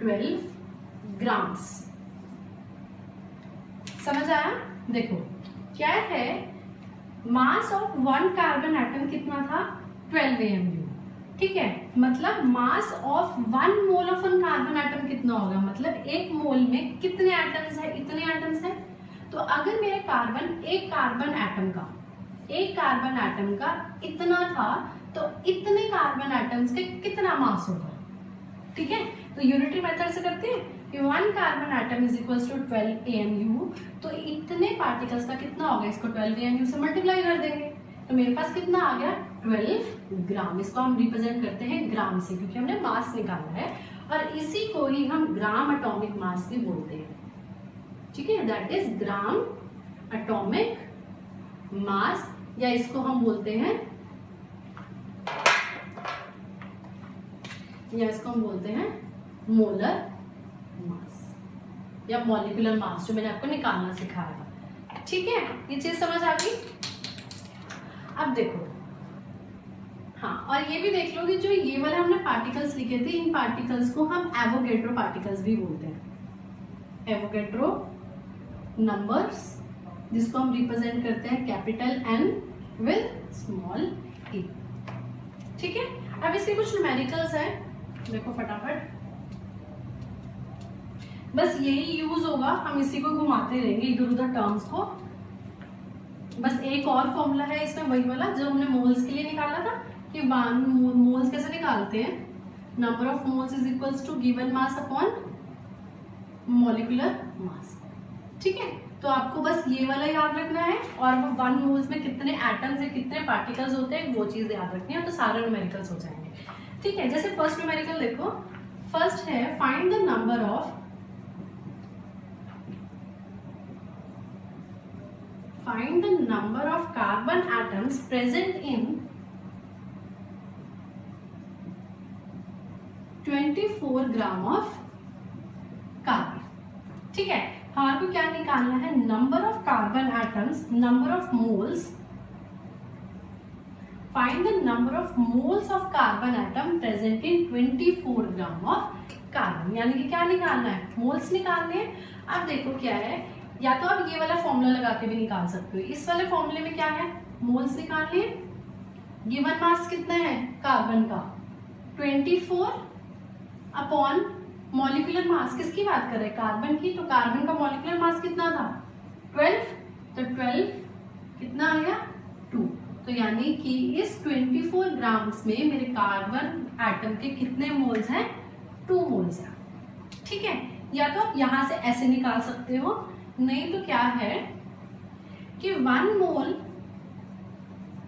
12 ग्राम्स। समझ आया? देखो क्या है, मास ऑफ 1 कार्बन एटम कितना था, 12 AMU। ठीक है, मतलब mass of 1 mole of an carbon atom कितना होगा, मतलब एक मोल में कितने एटम्स है, इतने एटम्स है। तो अगर मेरे एक कार्बन एटम का इतना था, तो इतने कार्बन एटम्स के कितना मास होगा। ठीक है, तो यूनिटरी मेथड से करते हैं कि 1 carbon atom is equals to 12 AMU, तो इतने पार्टिकल्स का कितना होगा, इसको 12 AMU से मल्टीप्लाई कर देंगे, तो मेरे पास कितना आ गया, 12 ग्राम। इसको हम रिप्रेजेंट करते हैं ग्राम से, क्योंकि हमने मास निकाला है, और इसी को ही हम ग्राम एटॉमिक मास भी बोलते हैं। ठीक है, that is gram atomic mass, या इसको हम बोलते हैं मोलर मास या मॉलिक्यूलर मास, जो मैंने आपको निकालना सिखाया था। ठीक है, ये चीज समझ आ गई। अब देखो, हाँ, और ये भी देख लो कि जो ये वाला हमने पार्टिकल्स लिखे थे, इन पार्टिकल्स को हम एवोगैड्रो पार्टिकल्स भी बोलते हैं। एवोगैड्रो नंबर्स, जिसको हम रिप्रेजेंट करते हैं capital N with small e। ठीक है, अब इसके कुछ न्यूमेरिकल्स हैं, देखो फटाफट, बस यही यूज होगा, हम इसी को घुमाते रहेंगे इधर उधर टर्म्स को। बस एक और फॉर्मूला है इसमें, वही वाला जो हमने मोल्स के लिए निकाला था कि मोल्स कैसे निकालते हैं, number of moles is equals to given mass upon molecular mass. ठीक है, तो आपको बस ये वाला याद रखना है, और वो 1 मोल्स में कितने एटम्स या कितने पार्टिकल्स होते हैं वो चीज याद रखनी है, तो सारे न्यूमेरिकल्स हो जाएंगे। ठीक है, जैसे फर्स्ट न्यूमेरिकल देखो, फर्स्ट है find the number of carbon atoms present in 24 gram of carbon. ठीक है, हमारे को क्या निकालना है, number of carbon atoms, number of moles, find the number of moles of carbon atom present in 24 gram of carbon, यानी कि क्या निकालना है, मोल्स निकालने हैं। अब देखो क्या है, या तो आप ये वाला फॉर्मूला लगा के भी निकाल सकते हो, इस वाले फॉर्मूले में क्या है, मोल्स निकालने, गिवन मास कितना है कार्बन का 24 अपॉन मॉलिक्यूलर मास, किसकी बात कर रहे हैं, कार्बन की, तो कार्बन का मॉलिक्यूलर मास कितना था 12, तो 12 कितना आ गया 2, तो यानी कि इस 24 ग्राम्स में मेरे कार्बन एटम के कितने मोल्स हैं, 2 मोल्स हैं। ठीक है, या तो आप यहां से ऐसे निकाल सकते हो, नहीं तो क्या है कि 1 मोल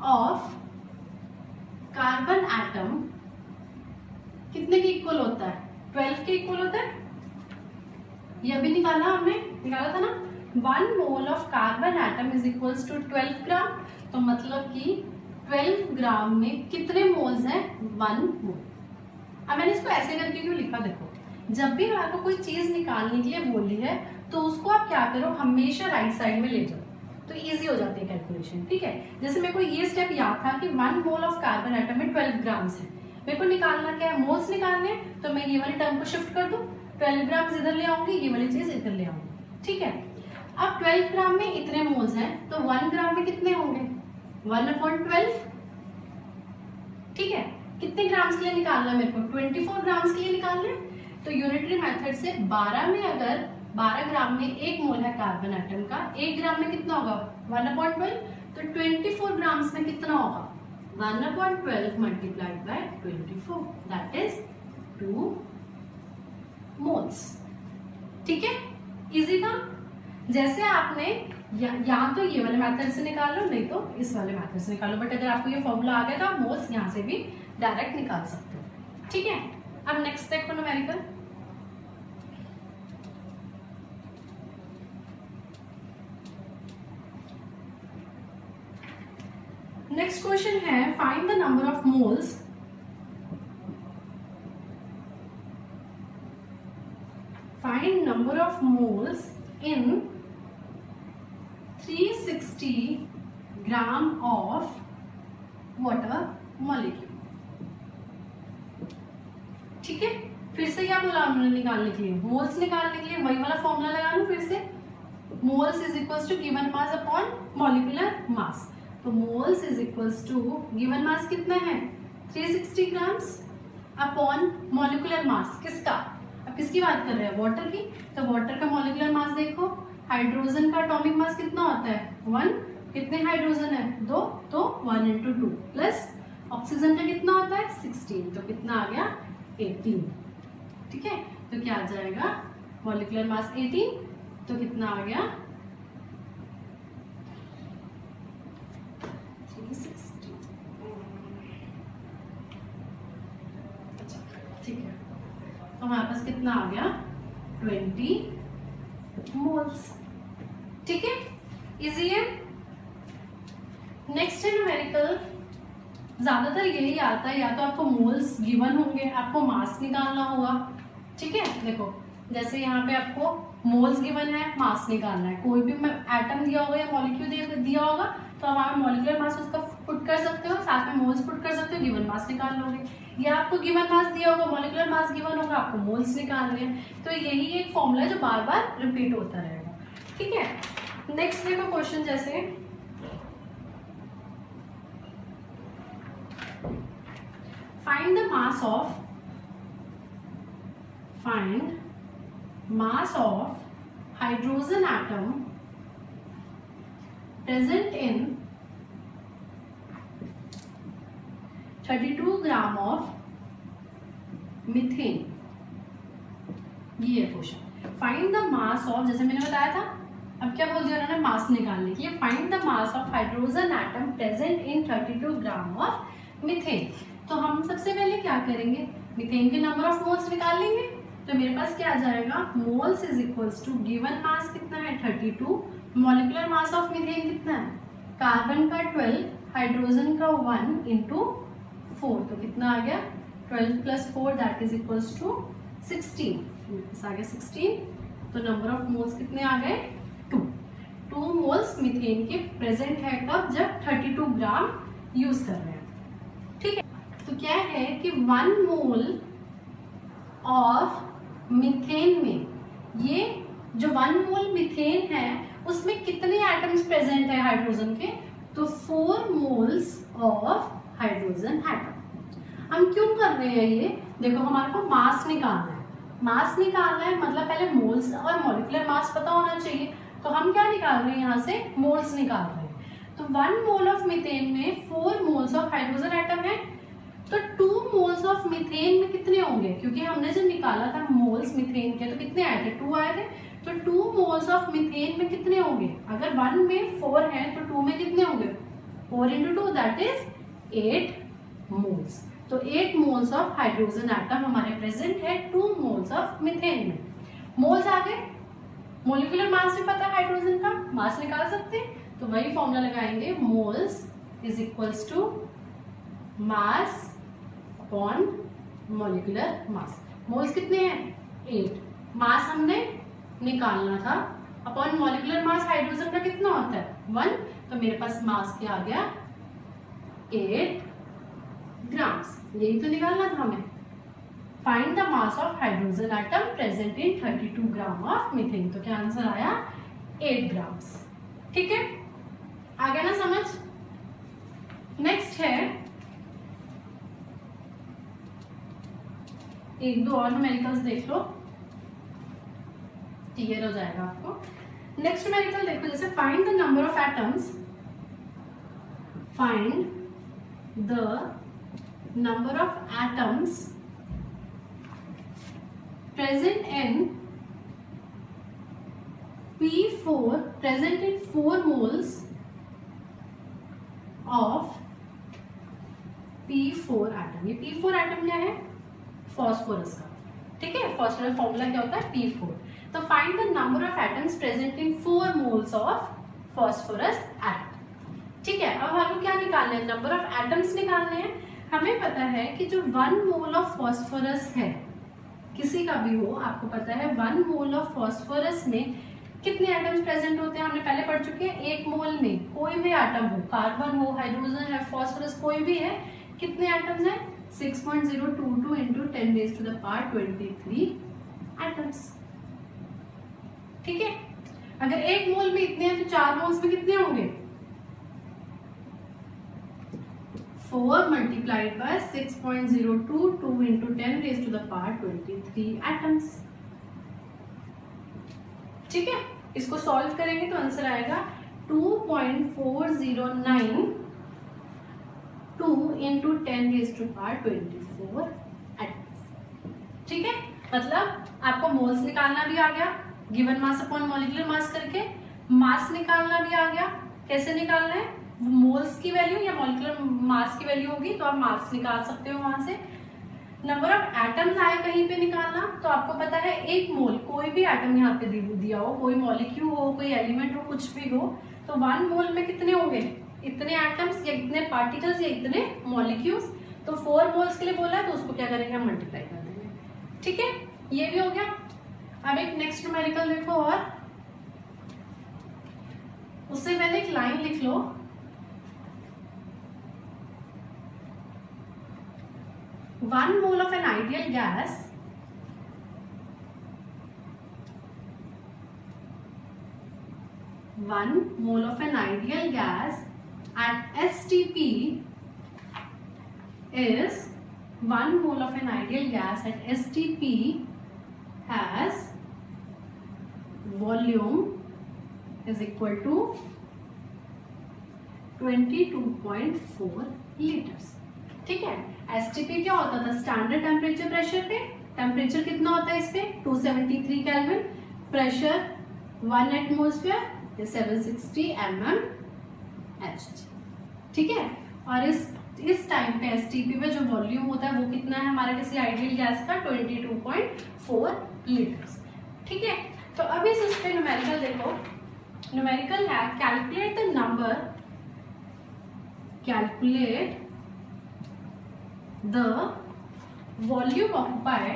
ऑफ कार्बन एटम कितने के इक्वल होता है, 12 के इक्वल होता है, ये अभी निकाला हमने, निकाला था ना, 1 mole of carbon atom is equals to 12 gram, तो मतलब कि 12 ग्राम में कितने मोल्स हैं, 1 मोल। अब मैंने इसको ऐसे करके क्यों लिखा, देखो जब भी आपको कोई चीज निकालने के लिए बोली है तो उसको आप क्या करो, हमेशा राइट साइड में ले जाओ, तो इजी हो जाती है कैलकुलेशन। ठीक है, जैसे मेरे को ये स्टेप याद था कि 1 मोल ऑफ कार्बन एटम में 12 ग्राम्स है, मेरे को निकालना क्या है, मोल्स निकालने, तो मैं ये वाली टर्म को शिफ्ट कर दूं, 12 ग्राम्स इधर ले आऊंगी, ये वाली चीज इधर ले आऊंगी। ठीक है, अब 12 ग्राम में इतने मोल्स हैं, तो 1 ग्राम में कितने होंगे, 1/12। ठीक है, कितने ग्राम्स के लिए निकालना है मेरे को, 24 ग्राम्स के लिए निकालना है, तो यूनिटरी मेथड से 12 में अगर 12 ग्राम में 1 मोल है कार्बन एटम का, 1 ग्राम में कितना होगा 1/12, तो 24 ग्राम्स में कितना होगा 1/12 multiplied by 24, that is 2 moles. ठीक है, इजी था। जैसे आपने या तो ये वाले मेथड से निकालो, नहीं तो इस वाले मेथड से निकालो, बट अगर आपको ये फॉर्मूला आ गया तो आप मोल्स यहाँ से भी डायरेक्ट निकाल सकते हो। ठीक है, अब नेक्स्ट देखो न्यूमेरिकल, नेक्स्ट क्वेश्चन है find the number of moles in 360 gram of water molecule. ठीक है, फिर से क्या बोला हमने निकालने के लिए, मोल्स निकालने के लिए वही वाला फॉर्मूला लगा लो फिर से, moles is equals to given mass upon molecular mass, तो moles is equals to given mass कितना है 360 ग्राम्स अपॉन मॉलिक्यूलर मास, किसका, अब किसकी बात कर रहे हैं, वाटर की, तो वाटर का मॉलिक्यूलर मास देखो, हाइड्रोजन का एटॉमिक मास कितना होता है 1, कितने हाइड्रोजन है 2, तो 1 × 2 प्लस ऑक्सीजन का कितना होता है 16, तो कितना आ गया 18। ठीक है, तो क्या आ जाएगा मॉलिक्यूलर मास 18, तो कितना आ गया 360। अच्छा ठीक है, तो हमारे पास कितना आ गया 20 मोल्स। ठीक है, इजी है। नेक्स्ट है न्यूमेरिकल, ज्यादातर यही आता है, या तो आपको मोल्स गिवन होंगे, आपको मास निकालना होगा। ठीक है, देखो जैसे यहाँ पे आपको मोल्स गिवन है, मास निकालना है, कोई भी एटम दिया होगा या मॉलिक्यूल दिया होगा तो आप मॉलिक्यूलर मास उसका पुट कर सकते हो, साथ में मोल्स पुट कर सकते हो, गिवन मास निकाल लोगे, या आपको गिवन मास दिया होगा, मॉलिक्यूलर मास गिवन होगा, आपको मोल्स निकालने हैं। तो यही एक फॉर्मूला है जो बार बार रिपीट होता रहेगा। ठीक है, नेक्स्ट देखो क्वेश्चन, जैसे find the mass of hydrogen atom present in 32 gram of methane. ये है question. Find the mass of, जैसे मैंने बताया था, अब क्या बोल दिया उन्होंने, मास निकालने के लिए। Find the mass of hydrogen atom present in 32 gram of methane. तो हम सबसे पहले क्या करेंगे, मीथेन के नंबर ऑफ मोल्स निकाल लेंगे। तो मेरे पास क्या आ जाएगा, moles is equals to given mass कितना है 32, मॉलिक्यूलर मास ऑफ मीथेन कितना है, कार्बन का 12, हाइड्रोजन का 1 इंटू 4, तो कितना आ गया 12 plus 4 that is equals to 16। आ गया 16। तो नंबर ऑफ मोल्स कितने आ गए 2 मोल्स मीथेन के प्रेजेंट है कब, जब 32 ग्राम यूज कर रहे हैं। ठीक है, तो क्या है कि 1 मोल ऑफ मीथेन में, ये जो 1 मोल मीथेन है उसमें कितने एटम्स प्रेजेंट है हाइड्रोजन के, तो 4 मोल्स ऑफ हाइड्रोजन एटम। हम क्यों कर रहे हैं ये, देखो हमारे को मास निकालना है। मास निकालना है मतलब पहले मोल्स और मॉलिक्यूलर मास पता होना चाहिए। तो हम क्या निकाल रहे हैं, यहाँ से मोल्स निकाल रहे हैं। तो 1 मोल ऑफ मीथेन में 4 मोल्स ऑफ हाइड्रोजन एटम है, तो 2 मोल्स ऑफ मीथेन में कितने होंगे, क्योंकि हमने जब निकाला था मोल्स मीथेन के तो कितने आए थे 2 आए थे। तो 2 मोल्स ऑफ मीथेन में कितने होंगे, अगर 1 में 4 है तो 2 में कितने होंगे, 4 इंटू 2 दैट इज 8 मोल्स। तो 8 मोल्स ऑफ हाइड्रोजन एटम हमारे प्रेजेंट है 2 मोल्स ऑफ मीथेन में। मोल्स आ गए, मोलिकुलर मास भी पता है हाइड्रोजन का, मास निकाल सकते हैं। तो वही फॉर्मूला लगाएंगे, moles is equals to mass upon molecular mass. Moles कितने हैं 8, मास हमने निकालना था, अपॉन मॉलिक्यूलर मास हाइड्रोजन का कितना होता है 1, तो मेरे पास मास क्या आ गया 8 ग्राम्स। यही तो निकालना था हमें। Find the mass of hydrogen atom present in 32 gram of methane. तो क्या आंसर आया 8 ग्राम्स। ठीक है, आ गया ना समझ। नेक्स्ट है, एक दो और न्यूमेरिकल्स देख लो, क्लियर हो जाएगा आपको। नेक्स्ट न्यूमेरिकल देखो, जैसे find the number of atoms, find the number of atoms present in P4, present in 4 moles of P4 atom। ये P4 atom क्या है, फॉस्फोरस का। ठीक है, फॉस्फोरस फॉर्मूला क्या होता है P4। तो find the number of atoms present in 4 moles of phosphorus atom. ठीक है, अब हमको क्या निकालना है, नंबर ऑफ एटम्स निकालने हैं। हमें पता है कि जो 1 मोल ऑफ फॉस्फोरस है, किसी का भी हो, आपको पता है 1 मोल ऑफ फॉस्फोरस में कितने एटम्स प्रेजेंट होते हैं, हमने पहले पढ़ चुके हैं। 1 मोल में कोई भी एटम हो, कार्बन हो, हाइड्रोजन है, फॉस्फोरस कोई भी है, कितने एटम्स हैं 6.022 into 10 raise to the power 23 atoms. ठीक है, अगर 1 मोल में इतने हैं तो 4 मोल्स में कितने होंगे 4 multiplied by 6.022 into 10 raised to the power 23 atoms। ठीक है, इसको सॉल्व करेंगे तो आंसर आएगा 2.4092 into 10 raised to power 24 atoms। ठीक है, मतलब आपको मोल्स निकालना भी आ गया, गिवन मास अपॉन मॉलिक्यूलर मास करके, मास निकालना भी आ गया। कैसे निकालना है, मोल्स की वैल्यू या मॉलिक्यूलर मास की वैल्यू होगी तो आप मास निकाल सकते हो वहां से। नंबर ऑफ एटम्स आए कहीं पे निकालना, तो आपको पता है 1 मोल, कोई भी एटम यहाँ पे दिया हो, कोई मॉलिक्यूल हो, कोई एलिमेंट हो, कुछ भी हो, तो 1 मोल में कितने होंगे, इतने एटम्स या इतने पार्टिकल्स या इतने मॉलिक्यूल्स। तो 4 मोल्स के लिए बोला है तो उसको क्या करेंगे, हम मल्टीप्लाई कर देंगे। ठीक है, ये भी हो गया। अब एक नेक्स्ट न्यूमेरिकल देखो, और उससे पहले एक लाइन लिख लो, 1 mole of an ideal gas at STP is 1 mole of an ideal gas at STP has volume is equal to 22.4 litres. ठीक है, STP क्या होता था? स्टैंडर्ड टेम्परेचर प्रेशर पे। टेम्परेचर कितना होता है इस पे? 273 केल्विन। Pressure 1 atmosphere 760 mmHg। ठीक है, और इस टाइम पे STP पे जो वॉल्यूम होता है वो कितना है हमारा किसी आइडियल गैस का? 22.4 लीटर्स। ठीक है, तो अभी इस पे न्यूमेरिकल देखो। न्यूमेरिकल है calculate the number, calculate the volume occupied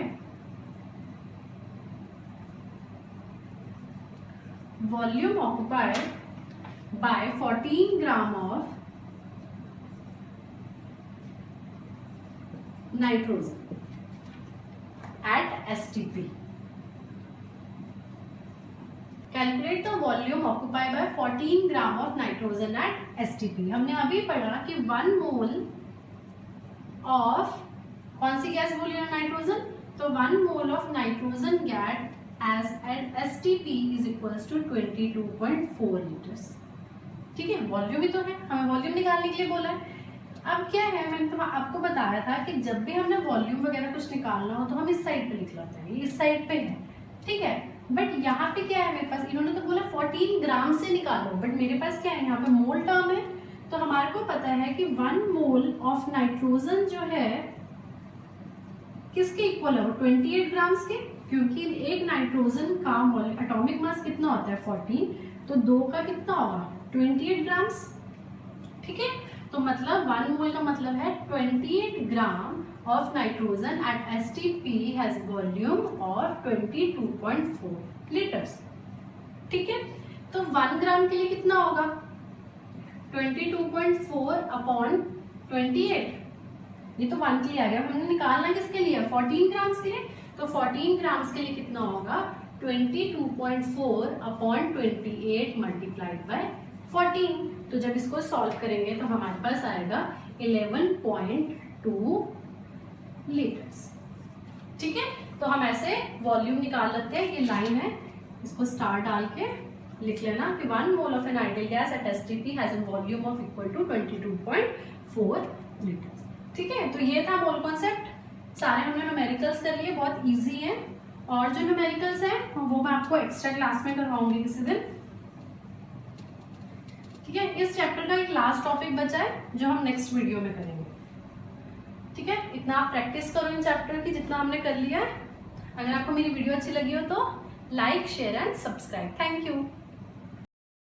by 14 gram of nitrogen at STP। Calculate the volume occupy by 14 gram of nitrogen at STP. हमने अभी पढ़ा कि 1 मोल ऑफ कौन सी गैस बोली है? नाइट्रोजन। तो 1 mole of nitrogen gas as at STP is equals to 22.4 litres. ठीक है, वॉल्यूम ही तो है, हमें वॉल्यूम निकालने के लिए बोला है। अब क्या है, मैंने तो आपको बताया था कि जब भी हमने वॉल्यूम वगैरह कुछ निकालना हो तो हम इस साइड पे लिख लेते हैं, इस साइड पे है। ठीक है, बट यहाँ पे क्या है मेरे पास? इन्होंने तो बोला 14 ग्राम से निकालो, बट मेरे पास क्या है? यहाँ पे मोल टर्म है। तो हमारे को पता है कि 1 मोल ऑफ नाइट्रोजन जो है किसके इक्वल है? वो 28 ग्राम्स के, क्योंकि एक नाइट्रोजन का एटॉमिक मास कितना होता है? 14, तो 2 का कितना होगा? 28 ग्राम्स। ठीक है, तो मतलब 1 मोल का मतलब है 28 ग्राम of nitrogen at STP has volume of 22.4 liters। ठीक है, तो 1 ग्राम के लिए कितना होगा? 22.4 अपॉन 28। ये तो 1 के लिए आ गया, हमने निकालना किसके लिए? 14 ग्राम्स के लिए। तो 14 ग्राम्स के लिए कितना होगा? 22.4 अपॉन 28 मल्टीप्लाइड बाय 14। तो जब इसको सॉल्व करेंगे तो हमारे पास आएगा 11.2 लीटर्स। ठीक है, तो हम ऐसे वॉल्यूम निकाल लेते हैं। ये लाइन है, इसको स्टार डाल के लिख लेना कि 1 mole of an ideal gas at STP has a volume of equal to 22.4 litres. ठीक है, तो ये था मोल कॉन्सेप्ट। सारे हमने न्यूमेरिकल्स कर लिए, बहुत इजी है। और जो न्यूमेरिकल्स है वो मैं आपको एक्स्ट्रा क्लास में करवाऊंगी किसी दिन। ठीक है, इस चैप्टर का एक लास्ट टॉपिक बचा है जो हम नेक्स्ट वीडियो में करेंगे। ठीक है, इतना आप प्रैक्टिस करो इन चैप्टर की जितना हमने कर लिया है। अगर आपको मेरी वीडियो अच्छी लगी हो तो like, share and subscribe. Thank you.